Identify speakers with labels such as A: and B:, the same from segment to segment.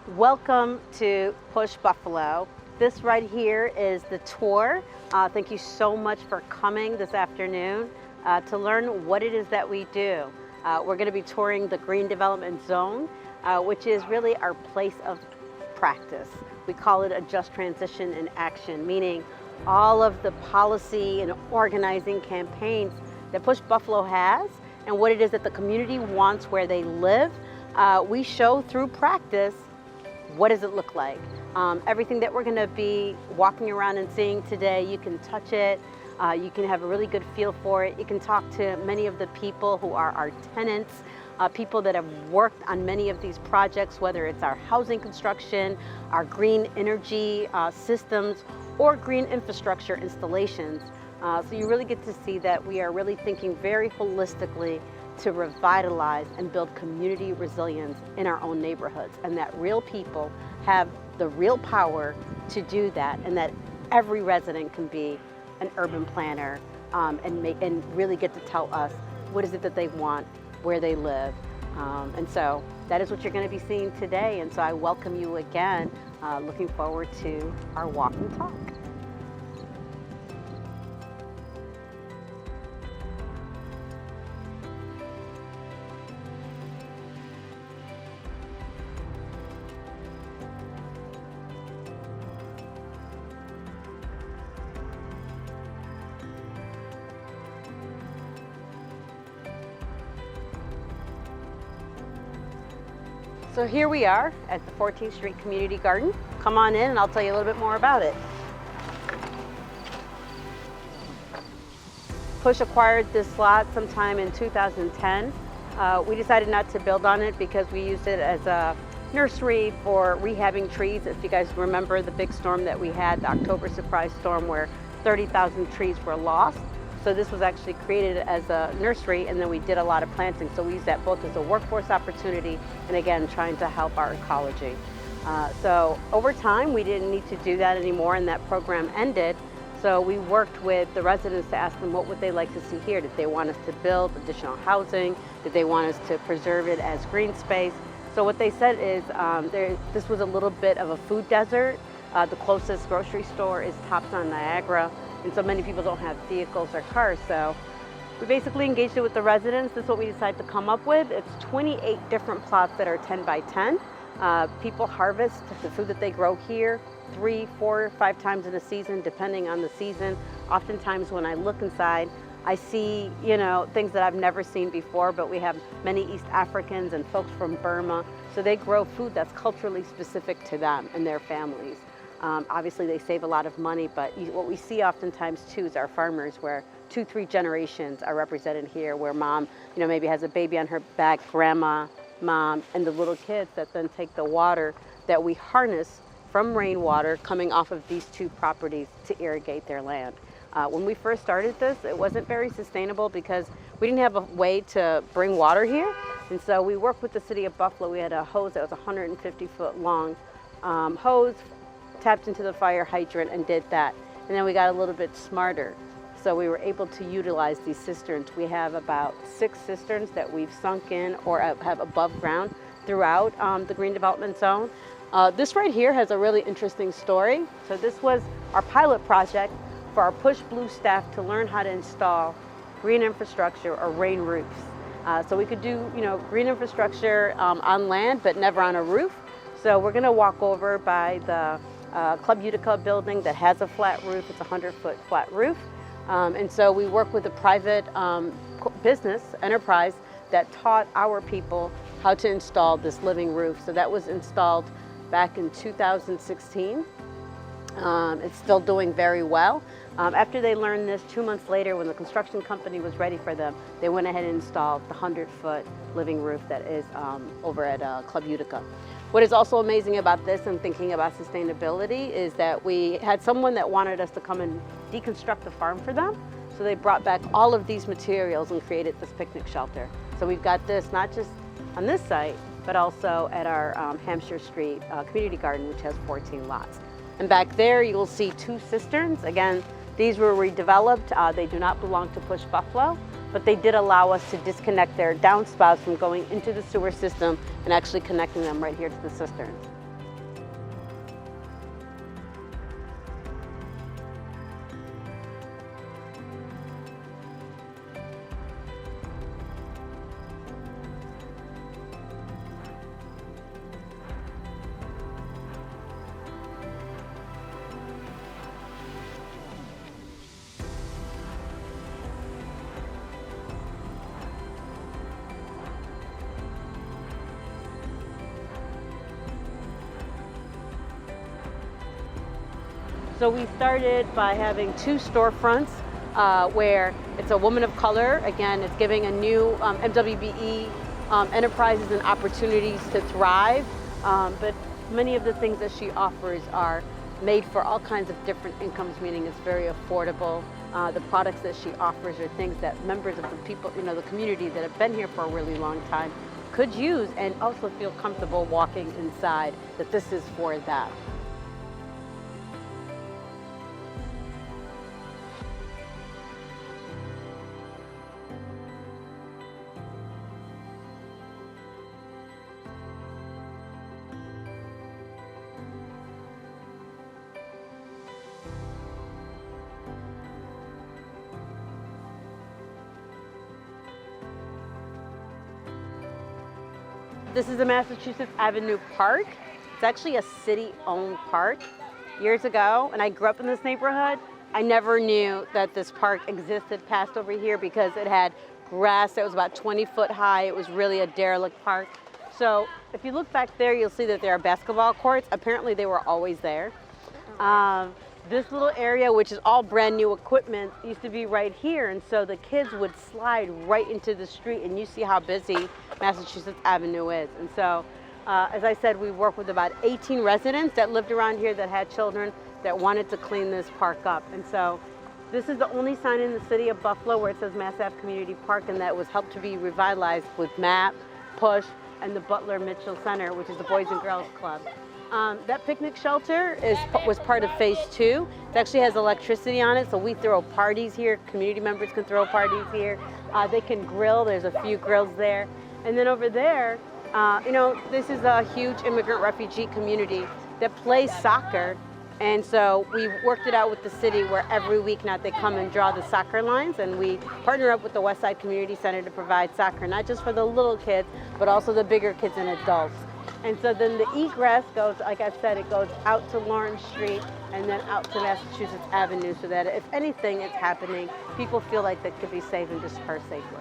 A: Welcome to Push Buffalo. This right here is the tour. Thank you so much for coming this afternoon to learn what it is that we do. We're going to be touring the Green Development Zone, which is really our place of practice. We call it a just transition in action, meaning all of the policy and organizing campaigns that Push Buffalo has and what it is that the community wants where they live. We show through practice what does it look like. Everything that we're going to be walking around and seeing today, you can touch it, you can have a really good feel for it. You can talk to many of the people who are our tenants, people that have worked on many of these projects, whether it's our housing construction, our green energy systems, or green infrastructure installations. So you really get to see that we are really thinking very holistically to revitalize and build community resilience in our own neighborhoods, and that real people have the real power to do that, and that every resident can be an urban planner and really get to tell us what is it that they want, where they live. And so that is what you're going to be seeing today, and so I welcome you again. Looking forward to our walk and talk. So here we are at the 14th Street Community Garden. Come on in and I'll tell you a little bit more about it. Push acquired this lot sometime in 2010. We decided not to build on it because we used it as a nursery for rehabbing trees. If you guys remember the big storm that we had, the October surprise storm where 30,000 trees were lost. So this was actually created as a nursery, and then we did a lot of planting. So we used that both as a workforce opportunity and again, trying to help our ecology. So over time, we didn't need to do that anymore, and that program ended. So we worked with the residents to ask them what would they like to see here. Did they want us to build additional housing? Did they want us to preserve it as green space? So what they said is this was a little bit of a food desert. The closest grocery store is Tops on Niagara. And so many people don't have vehicles or cars. So we basically engaged it with the residents. This is what we decided to come up with. It's 28 different plots that are 10 by 10. People harvest the food that they grow here 3, 4, 5 times in a season, depending on the season. Oftentimes when I look inside, I see, things that I've never seen before, but we have many East Africans and folks from Burma. So they grow food that's culturally specific to them and their families. Obviously they save a lot of money, but what we see oftentimes too is our farmers where 2, 3 generations are represented here, where mom, maybe has a baby on her back, grandma, mom, and the little kids that then take the water that we harness from rainwater coming off of these 2 properties to irrigate their land. When we first started this, it wasn't very sustainable because we didn't have a way to bring water here. And so we worked with the city of Buffalo. We had a hose that was 150-foot long hose, tapped into the fire hydrant and did that. And then we got a little bit smarter. So we were able to utilize these cisterns. We have about 6 cisterns that we've sunk in or have above ground throughout the Green Development Zone. This right here has a really interesting story. So this was our pilot project for our Push Blue staff to learn how to install green infrastructure or rain roofs. So we could do, green infrastructure on land, but never on a roof. So we're gonna walk over by the Club Utica building that has a flat roof. It's a 100-foot flat roof. And so we work with a private business enterprise that taught our people how to install this living roof. So that was installed back in 2016. It's still doing very well. After they learned this, 2 months later, when the construction company was ready for them, they went ahead and installed the 100-foot living roof that is over at Club Utica. What is also amazing about this and thinking about sustainability is that we had someone that wanted us to come and deconstruct the farm for them. So they brought back all of these materials and created this picnic shelter. So we've got this not just on this site, but also at our Hampshire Street Community Garden, which has 14 lots. And back there, you'll see 2 cisterns. Again, these were redeveloped. They do not belong to Push Buffalo, but they did allow us to disconnect their downspouts from going into the sewer system and actually connecting them right here to the cisterns. So we started by having 2 storefronts where it's a woman of color. Again, it's giving a new MWBE enterprises and opportunities to thrive. But many of the things that she offers are made for all kinds of different incomes, meaning it's very affordable. The products that she offers are things that members of the people, the community that have been here for a really long time could use and also feel comfortable walking inside, that this is for them. This is the Massachusetts Avenue Park. It's actually a city-owned park. Years ago, and I grew up in this neighborhood, I never knew that this park existed past over here because it had grass that was about 20 foot high. It was really a derelict park. So if you look back there, you'll see that there are basketball courts. Apparently they were always there. This little area, which is all brand new equipment, used to be right here, and so the kids would slide right into the street, and you see how busy Massachusetts Avenue is. And so, as I said, we work with about 18 residents that lived around here that had children that wanted to clean this park up. And so this is the only sign in the city of Buffalo where it says Mass Ave Community Park, and that was helped to be revitalized with MAP, PUSH, and the Butler Mitchell Center, which is the Boys and Girls Club. That picnic shelter was part of phase 2. It actually has electricity on it, so we throw parties here. Community members can throw parties here. They can grill. There's a few grills there. And then over there, this is a huge immigrant refugee community that plays soccer. And so we worked it out with the city where every week now they come and draw the soccer lines, and we partner up with the West Side Community Center to provide soccer, not just for the little kids, but also the bigger kids and adults. And so then the egress goes, like I said, it goes out to Lawrence Street and then out to Massachusetts Avenue, so that if anything is happening, people feel like they could be safe and disperse safely.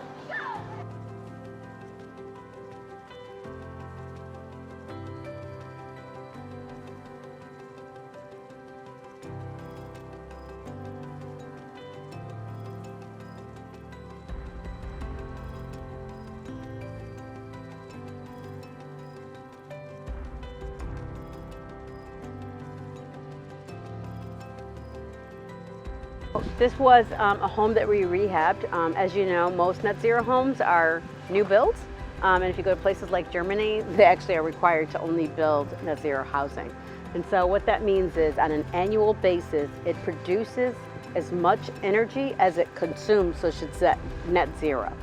A: This was a home that we rehabbed. As you know, most net zero homes are new builds. And if you go to places like Germany, they actually are required to only build net zero housing. And so what that means is on an annual basis, it produces as much energy as it consumes, so it should set net zero.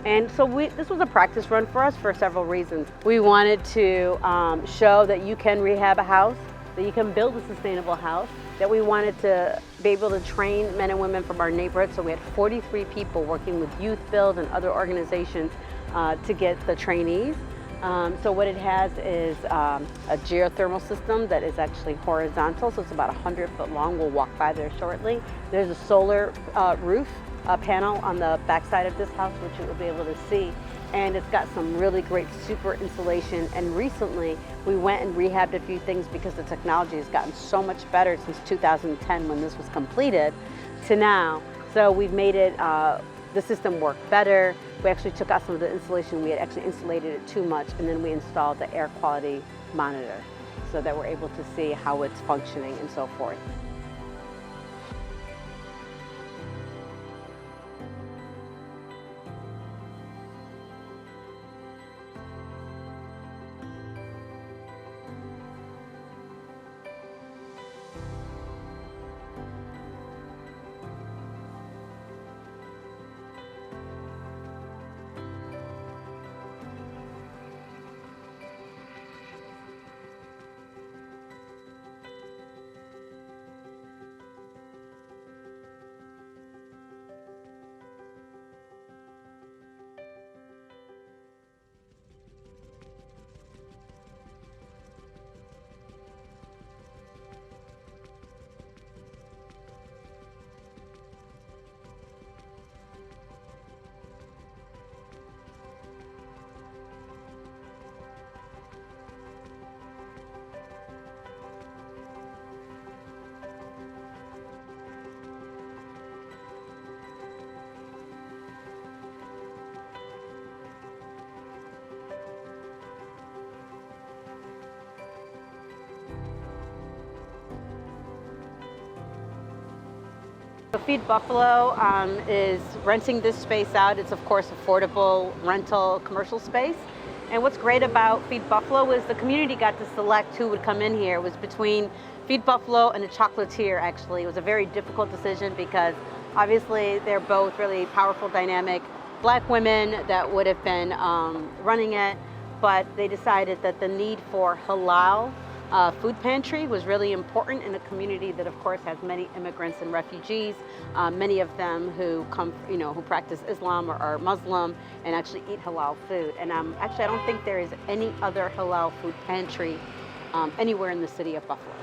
A: And so this was a practice run for us for several reasons. We wanted to show that you can rehab a house, that you can build a sustainable house, that we wanted to be able to train men and women from our neighborhood. So we had 43 people working with Youth Build and other organizations to get the trainees. So what it has is a geothermal system that is actually horizontal, so it's about 100 foot long. We'll walk by there shortly. There's a solar roof panel on the backside of this house, which you will be able to see. And it's got some really great super insulation. And recently we went and rehabbed a few things because the technology has gotten so much better since 2010 when this was completed to now. So we've made it, the system work better. We actually took out some of the insulation. We had actually insulated it too much, and then we installed the air quality monitor so that we're able to see how it's functioning and so forth. Feed Buffalo is renting this space out. It's of course affordable rental commercial space. And what's great about Feed Buffalo is the community got to select who would come in here. It was between Feed Buffalo and a chocolatier, actually. It was a very difficult decision because obviously they're both really powerful, dynamic Black women that would have been running it, but they decided that the need for halal food pantry was really important in a community that of course has many immigrants and refugees, many of them who come, who practice Islam or are Muslim and actually eat halal food. And actually I don't think there is any other halal food pantry anywhere in the city of Buffalo.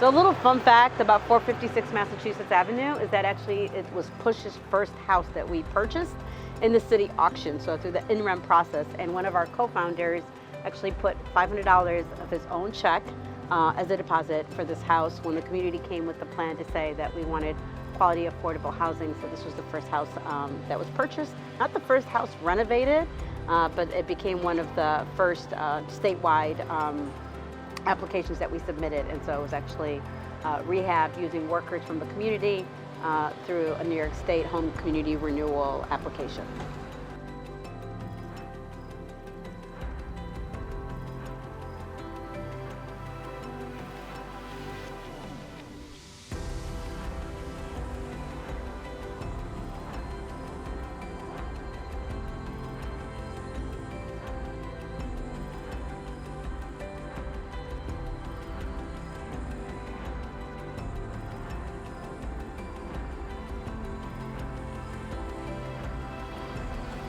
A: So a little fun fact about 456 Massachusetts Avenue is that actually it was Push's first house that we purchased in the city auction, so through the in-rem process. And one of our co-founders actually put $500 of his own check as a deposit for this house when the community came with the plan to say that we wanted quality, affordable housing. So this was the first house that was purchased, not the first house renovated, but it became one of the first statewide applications that we submitted. And so it was actually rehabbed using workers from the community through a New York State home community renewal application.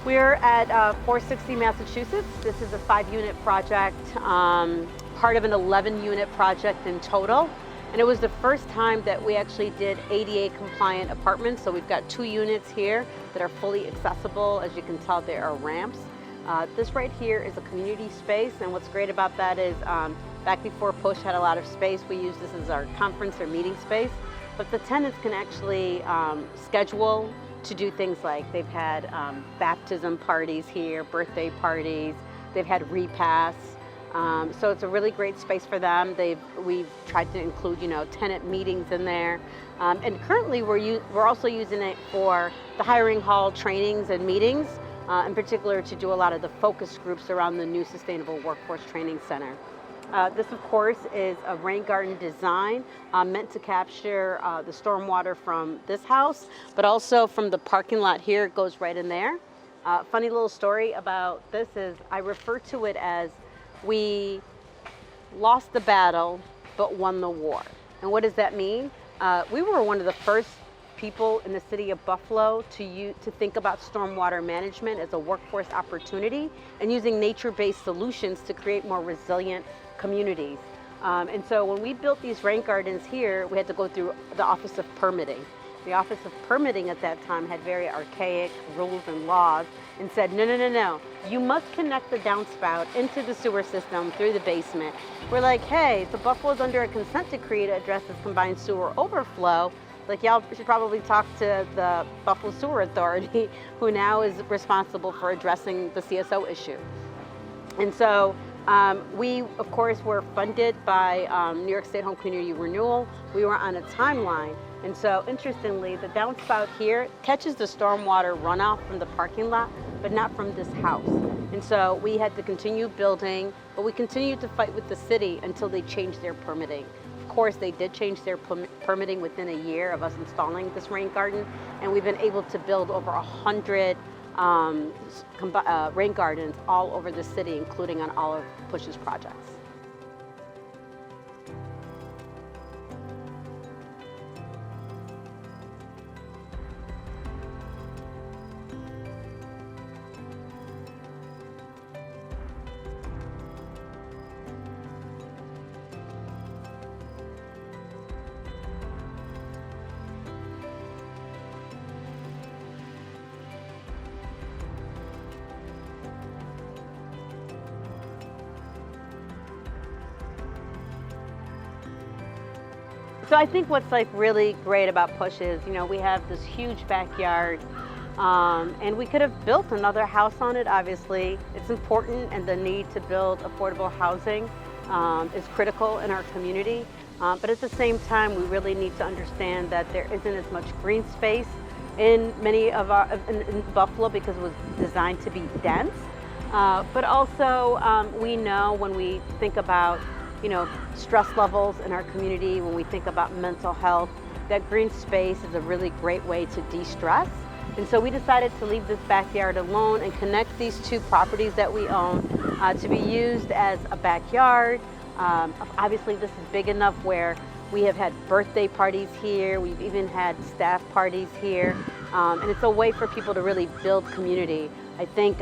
A: We're at 460 Massachusetts. This is a 5-unit project, part of an 11-unit project in total. And it was the first time that we actually did ADA compliant apartments. So we've got 2 units here that are fully accessible. As you can tell, there are ramps. This right here is a community space. And what's great about that is back before Push had a lot of space, we used this as our conference or meeting space. But the tenants can actually schedule to do things like they've had baptism parties here, birthday parties, they've had repasts. So it's a really great space for them. We've tried to include, tenant meetings in there. And currently we're also using it for the hiring hall trainings and meetings, in particular to do a lot of the focus groups around the new Sustainable Workforce Training Center. This, of course, is a rain garden design meant to capture the stormwater from this house, but also from the parking lot here. It goes right in there. Funny little story about this is I refer to it as we lost the battle, but won the war. And what does that mean? We were one of the first people in the city of Buffalo to think about stormwater management as a workforce opportunity and using nature-based solutions to create more resilient communities. And so when we built these rain gardens here, we had to go through the Office of Permitting. The Office of Permitting at that time had very archaic rules and laws and said, no, you must connect the downspout into the sewer system through the basement. We're like, hey, so Buffalo's under a consent decree to address this combined sewer overflow. Like, y'all should probably talk to the Buffalo Sewer Authority, who now is responsible for addressing the CSO issue. And so we, of course, were funded by New York State Home Community Renewal. We were on a timeline. And so, interestingly, the downspout here catches the stormwater runoff from the parking lot, but not from this house. And so we had to continue building, but we continued to fight with the city until they changed their permitting. Of course, they did change their permitting within a year of us installing this rain garden, and we've been able to build over 100 rain gardens all over the city, including on all of Push's projects. So I think what's really great about Push is, we have this huge backyard, and we could have built another house on it, obviously. It's important, and the need to build affordable housing is critical in our community. But at the same time, we really need to understand that there isn't as much green space in many of in Buffalo because it was designed to be dense. But also, we know when we think about, stress levels in our community, when we think about mental health, that green space is a really great way to de-stress. And so we decided to leave this backyard alone and connect these two properties that we own to be used as a backyard. Obviously, this is big enough where we have had birthday parties here. We've even had staff parties here. And it's a way for people to really build community. I think,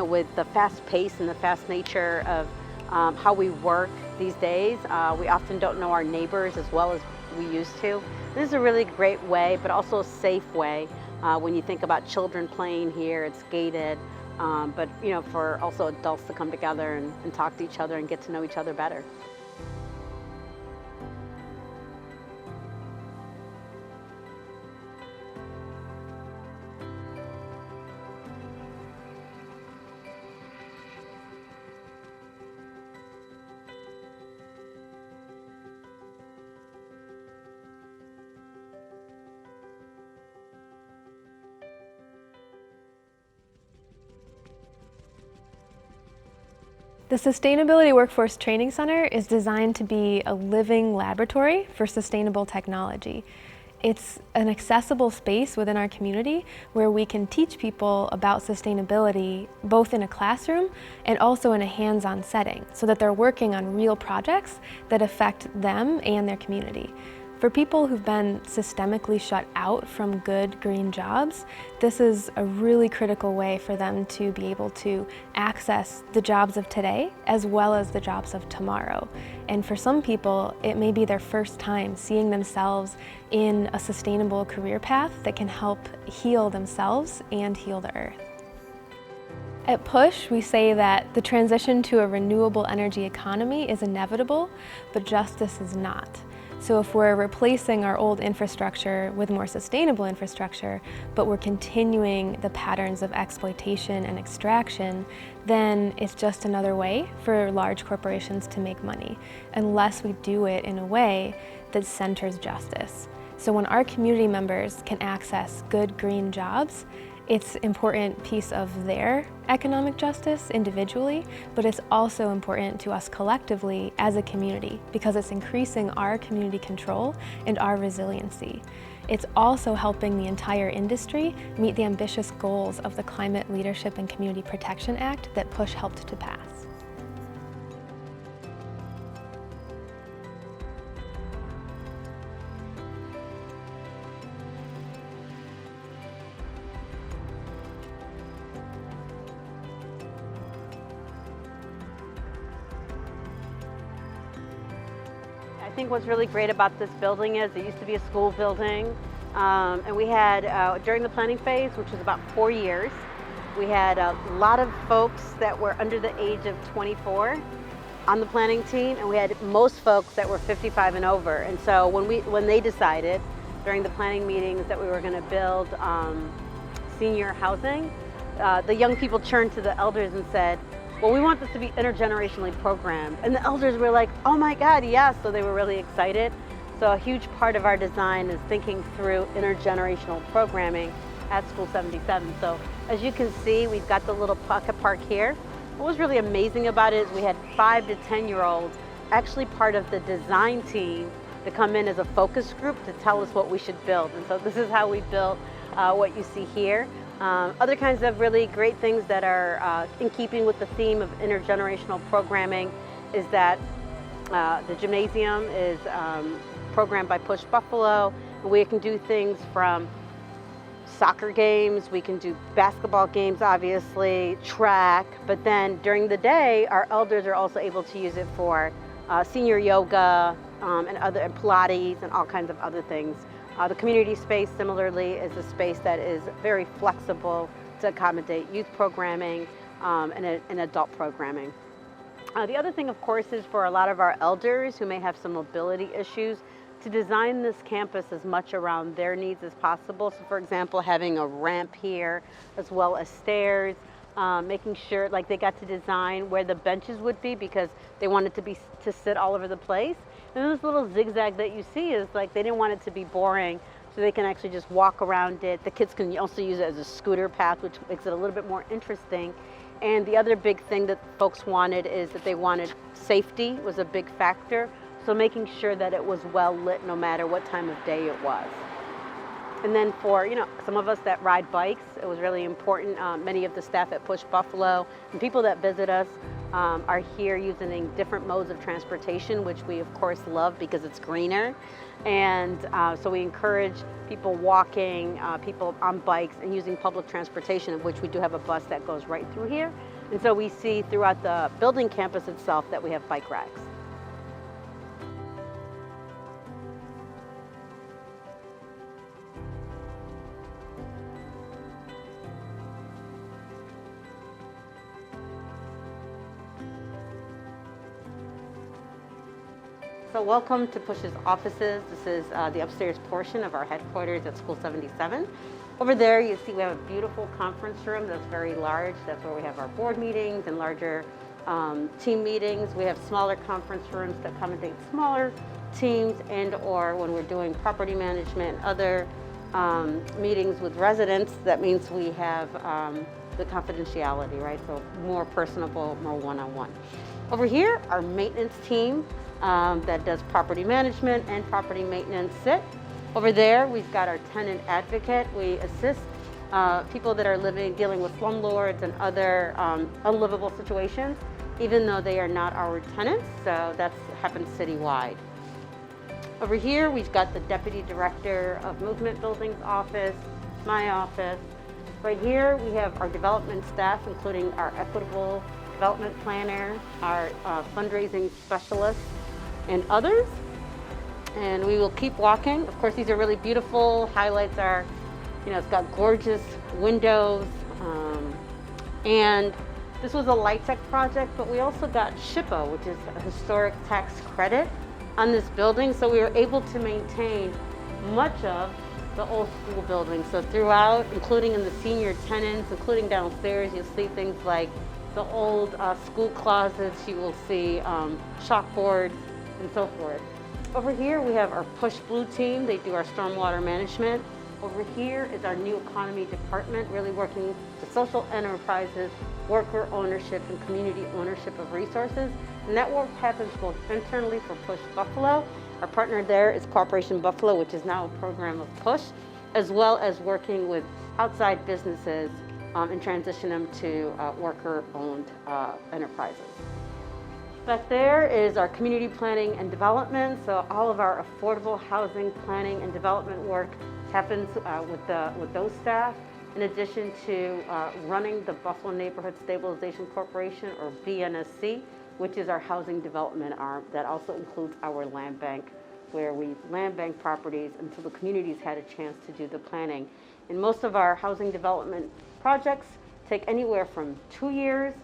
A: with the fast pace and the fast nature of how we work these days, we often don't know our neighbors as well as we used to. This is a really great way, but also a safe way. When you think about children playing here, it's gated, but for also adults to come together and talk to each other and get to know each other better.
B: The Sustainability Workforce Training Center is designed to be a living laboratory for sustainable technology. It's an accessible space within our community where we can teach people about sustainability both in a classroom and also in a hands-on setting so that they're working on real projects that affect them and their community. For people who've been systemically shut out from good green jobs, this is a really critical way for them to be able to access the jobs of today as well as the jobs of tomorrow. And for some people, it may be their first time seeing themselves in a sustainable career path that can help heal themselves and heal the earth. At PUSH, we say that the transition to a renewable energy economy is inevitable, but justice is not. So if we're replacing our old infrastructure with more sustainable infrastructure, but we're continuing the patterns of exploitation and extraction, then it's just another way for large corporations to make money, unless we do it in a way that centers justice. So when our community members can access good green jobs, it's an important piece of their economic justice individually, but it's also important to us collectively as a community because it's increasing our community control and our resiliency. It's also helping the entire industry meet the ambitious goals of the Climate Leadership and Community Protection Act that PUSH helped to pass.
A: I think what's really great about this building is it used to be a school building, and we had, during the planning phase, which was about 4 years, we had a lot of folks that were under the age of 24 on the planning team, and we had most folks that were 55 and over. And so when they decided during the planning meetings that we were going to build senior housing, the young people turned to the elders and said, well, we want this to be intergenerationally programmed. And the elders were like, oh my God, yes. So they were really excited. So a huge part of our design is thinking through intergenerational programming at School 77. So as you can see, we've got the little pocket park here. What was really amazing about it is we had 5 to 10-year-olds actually part of the design team to come in as a focus group to tell us what we should build. And so this is how we built what you see here. Other kinds of really great things that are in keeping with the theme of intergenerational programming is that the gymnasium is programmed by Push Buffalo. We can do things from soccer games, we can do basketball games, obviously, track, but then during the day, our elders are also able to use it for senior yoga and Pilates and all kinds of other things. The community space, similarly, is a space that is very flexible to accommodate youth programming and adult programming. The other thing, of course, is for a lot of our elders who may have some mobility issues, to design this campus as much around their needs as possible. So, for example, having a ramp here, as well as stairs, making sure like they got to design where the benches would be because they wanted to sit all over the place. And this little zigzag that you see is like they didn't want it to be boring, so they can actually just walk around it. The kids can also use it as a scooter path, which makes it a little bit more interesting. And the other big thing that folks wanted is that they wanted safety was a big factor. So making sure that it was well lit no matter what time of day it was. And then for, some of us that ride bikes, it was really important. Many of the staff at Push Buffalo and people that visit us are here using different modes of transportation, which we of course love because it's greener. And so we encourage people walking, people on bikes and using public transportation, of which we do have a bus that goes right through here. And so we see throughout the building campus itself that we have bike racks. So welcome to Push's offices. This is the upstairs portion of our headquarters at School 77. Over there you see we have a beautiful conference room that's very large. That's where we have our board meetings and larger team meetings. We have smaller conference rooms that accommodate smaller teams, and or when we're doing property management and other meetings with residents, that means we have the confidentiality, right? So more personable, more one-on-one. Over here, our maintenance team that does property management and property maintenance sit. Over there, we've got our tenant advocate. We assist people that are dealing with slumlords and other unlivable situations, even though they are not our tenants. So that happens citywide. Over here, we've got the Deputy Director of Movement Buildings office, my office. Right here, we have our development staff, including our equitable development planner, our fundraising specialist, and others. And we will keep walking. Of course, these are really beautiful. Highlights are, it's got gorgeous windows. And this was a LIHTC project, but we also got SHPO, which is a historic tax credit on this building. So we were able to maintain much of the old school building. So throughout, including in the senior tenants, including downstairs, you'll see things like the old school closets. You will see chalkboards and so forth. Over here we have our Push Blue team. They do our stormwater management. Over here is our new economy department, really working with social enterprises, worker ownership, and community ownership of resources. And that work happens both internally for Push Buffalo. Our partner there is Cooperation Buffalo, which is now a program of Push, as well as working with outside businesses and transition them to worker-owned enterprises. Back there is our community planning and development. So all of our affordable housing planning and development work happens with those staff, in addition to running the Buffalo Neighborhood Stabilization Corporation, or BNSC, which is our housing development arm that also includes our land bank, where we land bank properties until the communities had a chance to do the planning. And most of our housing development projects take anywhere from 2 years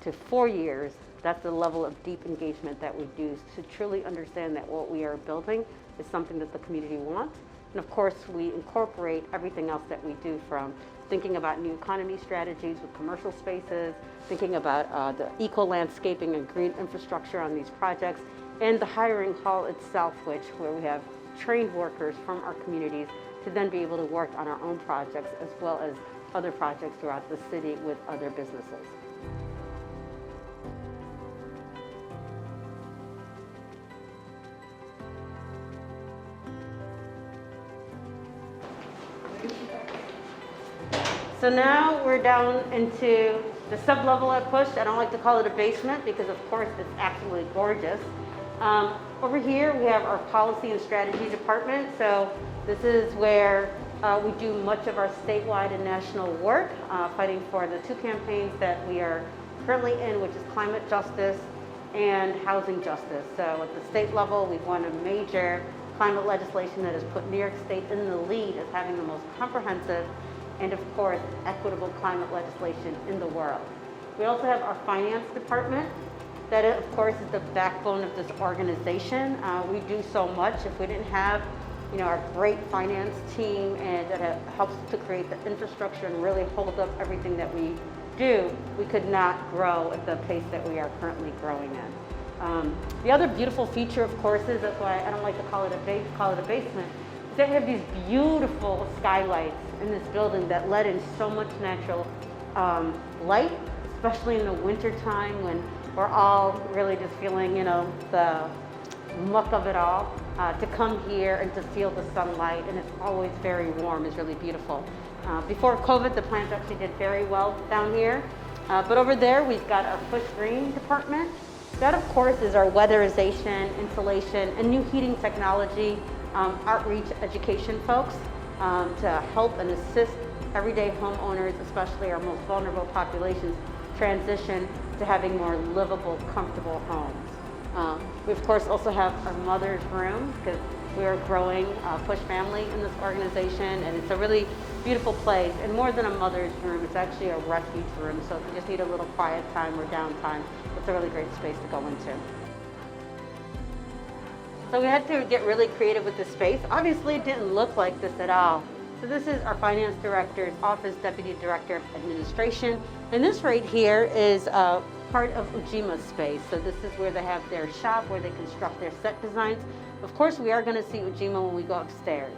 A: to 4 years. That's the level of deep engagement that we do to truly understand that what we are building is something that the community wants. And of course, we incorporate everything else that we do, from thinking about new economy strategies with commercial spaces, thinking about the eco-landscaping and green infrastructure on these projects, and the hiring hall itself, where we have trained workers from our communities to then be able to work on our own projects as well as other projects throughout the city with other businesses. So now we're down into the sub-level at Push. I don't like to call it a basement because, of course, it's absolutely gorgeous. Over here we have our policy and strategy department. So this is where we do much of our statewide and national work, fighting for the 2 campaigns that we are currently in, which is climate justice and housing justice. So at the state level, we've won a major climate legislation that has put New York State in the lead as having the most comprehensive and, of course, equitable climate legislation in the world. We also have our finance department. That, of course, is the backbone of this organization. We do so much. If we didn't have, our great finance team and that helps to create the infrastructure and really hold up everything that we do, we could not grow at the pace that we are currently growing in. The other beautiful feature, of course, is that's why I don't like to call it a basement. Is they have these beautiful skylights in this building that let in so much natural light, especially in the winter time when we're all really just feeling, the muck of it all. To come here and to feel the sunlight, and it's always very warm, is really beautiful. Before COVID, the plants actually did very well down here. But over there, we've got our push green department. That, of course, is our weatherization, insulation, and new heating technology outreach education folks to help and assist everyday homeowners, especially our most vulnerable populations, transition to having more livable, comfortable homes. We, of course, also have our mother's room because we are growing Push family in this organization, and it's a really beautiful place. And more than a mother's room, it's actually a refuge room. So if you just need a little quiet time or downtime, it's a really great space to go into. So we had to get really creative with this space. Obviously, it didn't look like this at all. So this is our finance director's office, deputy director of administration. And this right here is part of Ujima's space. So this is where they have their shop, where they construct their set designs. Of course, we are going to see Ujima when we go upstairs.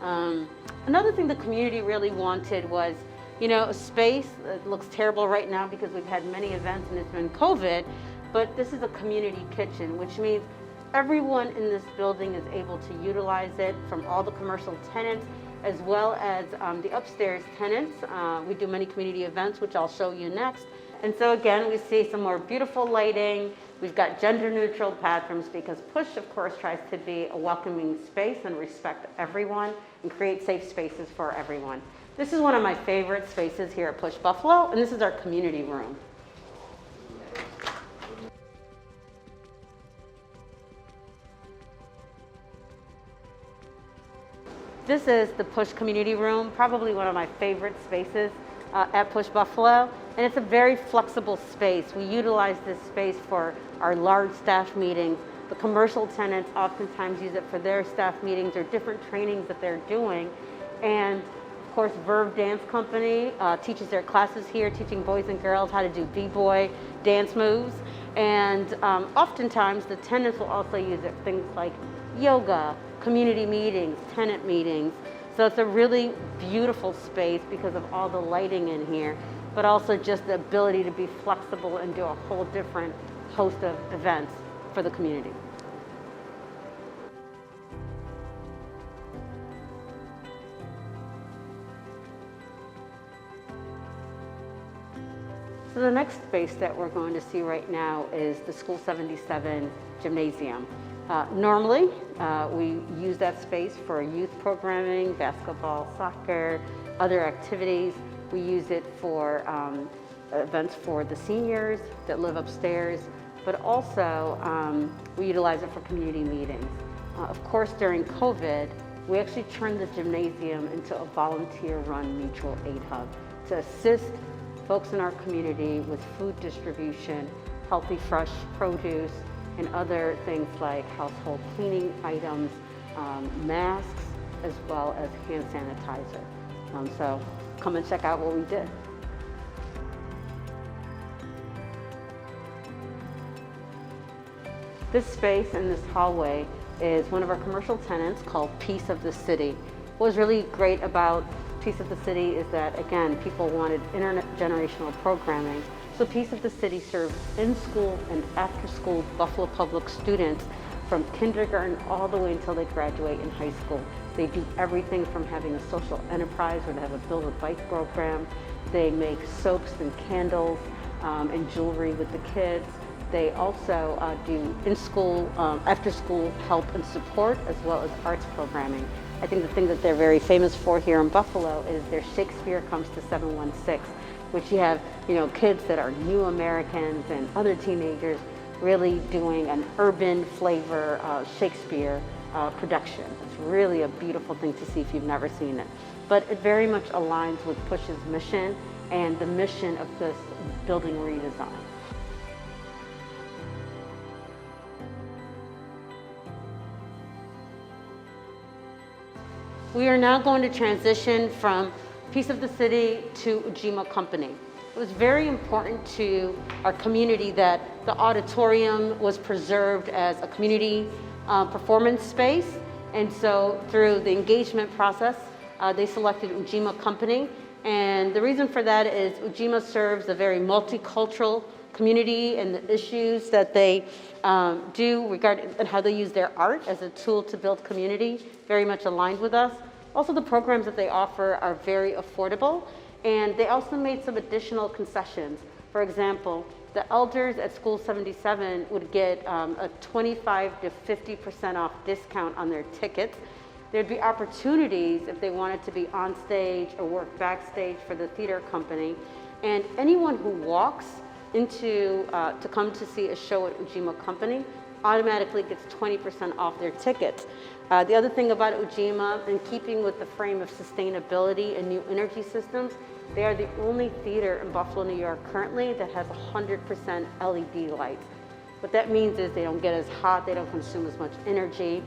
A: Another thing the community really wanted was, a space that looks terrible right now because we've had many events and it's been COVID, but this is a community kitchen, which means everyone in this building is able to utilize it, from all the commercial tenants as well as the upstairs tenants. We do many community events, which I'll show you next. And so again, we see some more beautiful lighting. We've got gender neutral bathrooms because Push, of course, tries to be a welcoming space and respect everyone and create safe spaces for everyone. This is one of my favorite spaces here at Push Buffalo, and this is our community room. This is the Push community room, probably one of my favorite spaces at Push Buffalo, and it's a very flexible space. We utilize this space for our large staff meetings. The commercial tenants oftentimes use it for their staff meetings or different trainings that they're doing. And of course, Verve Dance Company teaches their classes here, teaching boys and girls how to do b-boy dance moves. And oftentimes the tenants will also use it for things like yoga, community meetings, tenant meetings. So it's a really beautiful space because of all the lighting in here, but also just the ability to be flexible and do a whole different host of events for the community. So the next space that we're going to see right now is the School 77 gymnasium. Normally, we use that space for youth programming, basketball, soccer, other activities. We use it for events for the seniors that live upstairs, but also we utilize it for community meetings. Of course, during COVID, we actually turned the gymnasium into a volunteer-run mutual aid hub to assist folks in our community with food distribution, healthy, fresh produce, and other things like household cleaning items, masks, as well as hand sanitizer. So come and check out what we did. This space in this hallway is one of our commercial tenants called Piece of the City. What was really great about Piece of the City is that, again, people wanted intergenerational programming. So Piece of the City serves in-school and after-school Buffalo Public students from kindergarten all the way until they graduate in high school. They do everything from having a social enterprise where they have a Build a Bike program. They make soaps and candles and jewelry with the kids. They also do in-school, after-school help and support, as well as arts programming. I think the thing that they're very famous for here in Buffalo is their Shakespeare Comes to 716, which you have, kids that are new Americans and other teenagers really doing an urban flavor Shakespeare production. It's really a beautiful thing to see if you've never seen it. But it very much aligns with Push's mission and the mission of this building redesign. We are now going to transition from Piece of the City to Ujima Company. It was very important to our community that the auditorium was preserved as a community performance space. And so through the engagement process, they selected Ujima Company. And the reason for that is Ujima serves a very multicultural community, and the issues that they do regarding and how they use their art as a tool to build community very much aligned with us. Also, the programs that they offer are very affordable, and they also made some additional concessions. For example, the elders at School 77 would get a 25 to 50% off discount on their tickets. There'd be opportunities if they wanted to be on stage or work backstage for the theater company. And anyone who walks into to come to see a show at Ujima Company automatically gets 20% off their tickets. The other thing about Ujima, in keeping with the frame of sustainability and new energy systems, they are the only theater in Buffalo, New York currently that has 100% LED lights. What that means is they don't get as hot, they don't consume as much energy,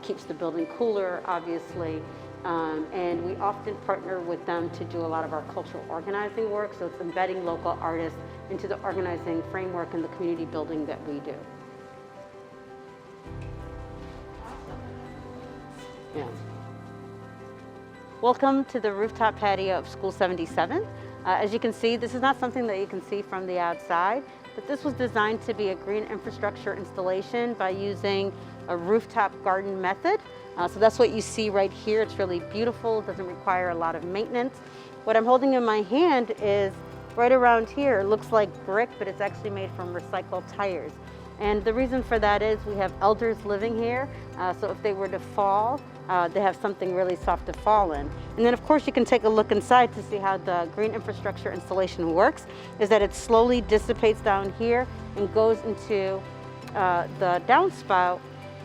A: keeps the building cooler, obviously. And we often partner with them to do a lot of our cultural organizing work, so it's embedding local artists into the organizing framework and the community building that we do. Yeah. Welcome to the rooftop patio of School 77. As you can see, this is not something that you can see from the outside, but this was designed to be a green infrastructure installation by using a rooftop garden method. So that's what you see right here. It's really beautiful, doesn't require a lot of maintenance. What I'm holding in my hand is right around here. It looks like brick, but it's actually made from recycled tires. And the reason for that is we have elders living here, so if they were to fall, they have something really soft to fall in. And then of course you can take a look inside to see how the green infrastructure installation works, is that it slowly dissipates down here and goes into the downspout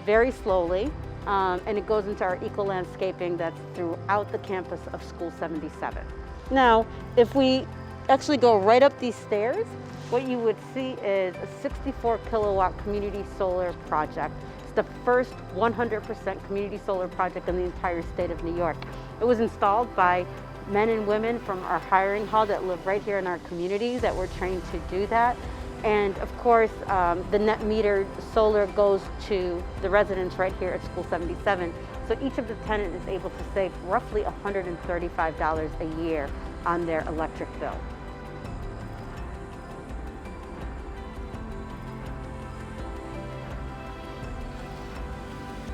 A: very slowly, and it goes into our eco-landscaping that's throughout the campus of School 77. Now, if we actually go right up these stairs, what you would see is a 64 kilowatt community solar project. It's the first 100% community solar project in the entire state of New York. It was installed by men and women from our hiring hall that live right here in our community that were trained to do that. And of course, the net metered solar goes to the residents right here at School 77. So each of the tenants is able to save roughly $135 a year on their electric bill.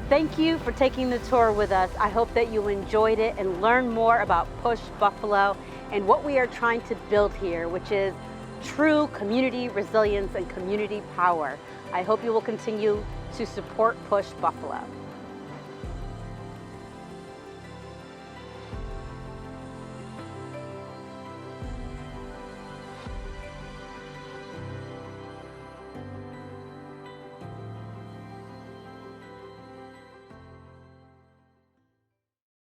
A: Thank you for taking the tour with us. I hope that you enjoyed it and learned more about Push Buffalo and what we are trying to build here, which is true community resilience and community power. I hope you will continue to support Push Buffalo.